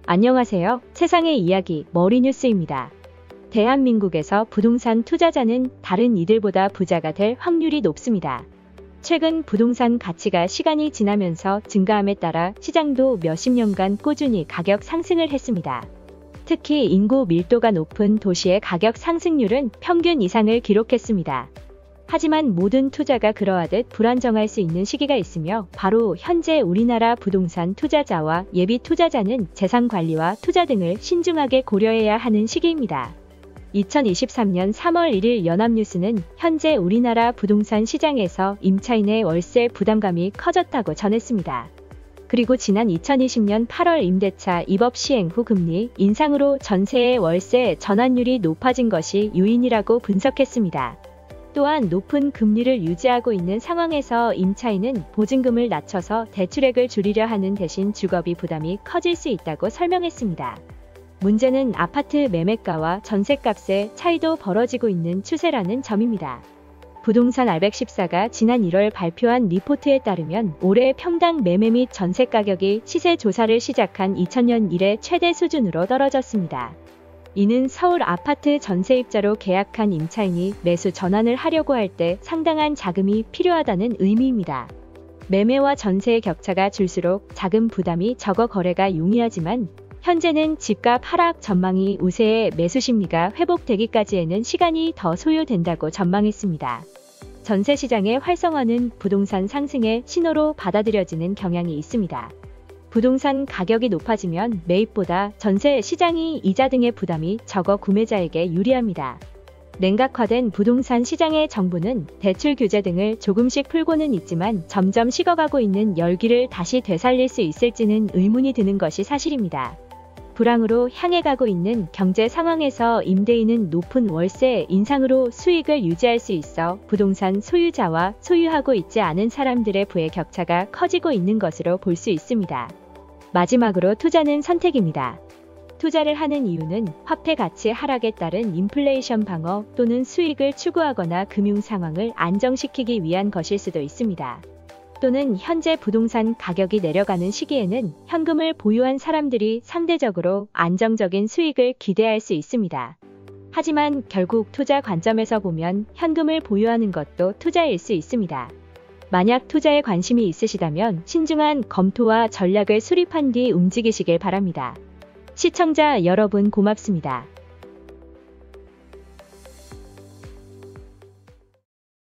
안녕하세요. 세상의 이야기 머리뉴스입니다. 대한민국에서 부동산 투자자는 다른 이들보다 부자가 될 확률이 높습니다. 최근 부동산 가치가 시간이 지나면서 증가함에 따라 시장도 몇십 년간 꾸준히 가격 상승을 했습니다. 특히 인구 밀도가 높은 도시의 가격 상승률은 평균 이상을 기록했습니다. 하지만 모든 투자가 그러하듯 불안정할 수 있는 시기가 있으며 바로 현재 우리나라 부동산 투자자와 예비 투자자는 재산 관리와 투자 등을 신중하게 고려해야 하는 시기입니다. 2023년 3월 1일 연합뉴스는 현재 우리나라 부동산 시장에서 임차인의 월세 부담감이 커졌다고 전했습니다. 그리고 지난 2020년 8월 임대차 입법 시행 후 금리 인상으로 전세의 월세 전환율이 높아진 것이 요인이라고 분석했습니다. 또한 높은 금리를 유지하고 있는 상황에서 임차인은 보증금을 낮춰서 대출액을 줄이려 하는 대신 주거비 부담이 커질 수 있다고 설명했습니다. 문제는 아파트 매매가와 전셋값의 차이도 벌어지고 있는 추세라는 점입니다. 부동산 알백14가 지난 1월 발표한 리포트에 따르면 올해 평당 매매 및 전세 가격이 시세 조사를 시작한 2000년 이래 최대 수준으로 떨어졌습니다. 이는 서울 아파트 전세입자로 계약한 임차인이 매수 전환을 하려고 할 때 상당한 자금이 필요하다는 의미입니다. 매매와 전세의 격차가 줄수록 자금 부담이 적어 거래가 용이하지만 현재는 집값 하락 전망이 우세해 매수 심리가 회복되기까지에는 시간이 더 소요된다고 전망했습니다. 전세 시장의 활성화는 부동산 상승의 신호로 받아들여지는 경향이 있습니다. 부동산 가격이 높아지면 매입보다 전세 시장이 이자 등의 부담이 적어 구매자에게 유리합니다. 냉각화된 부동산 시장의 정부는 대출 규제 등을 조금씩 풀고는 있지만 점점 식어가고 있는 열기를 다시 되살릴 수 있을지는 의문이 드는 것이 사실입니다. 불황으로 향해 가고 있는 경제 상황에서 임대인은 높은 월세 인상으로 수익을 유지할 수 있어 부동산 소유자와 소유하고 있지 않은 사람들의 부의 격차가 커지고 있는 것으로 볼 수 있습니다. 마지막으로 투자는 선택입니다. 투자를 하는 이유는 화폐 가치 하락에 따른 인플레이션 방어 또는 수익을 추구하거나 금융 상황을 안정시키기 위한 것일 수도 있습니다. 또는 현재 부동산 가격이 내려가는 시기에는 현금을 보유한 사람들이 상대적으로 안정적인 수익을 기대할 수 있습니다. 하지만 결국 투자 관점에서 보면 현금을 보유하는 것도 투자일 수 있습니다. 만약 투자에 관심이 있으시다면 신중한 검토와 전략을 수립한 뒤 움직이시길 바랍니다. 시청자 여러분 고맙습니다.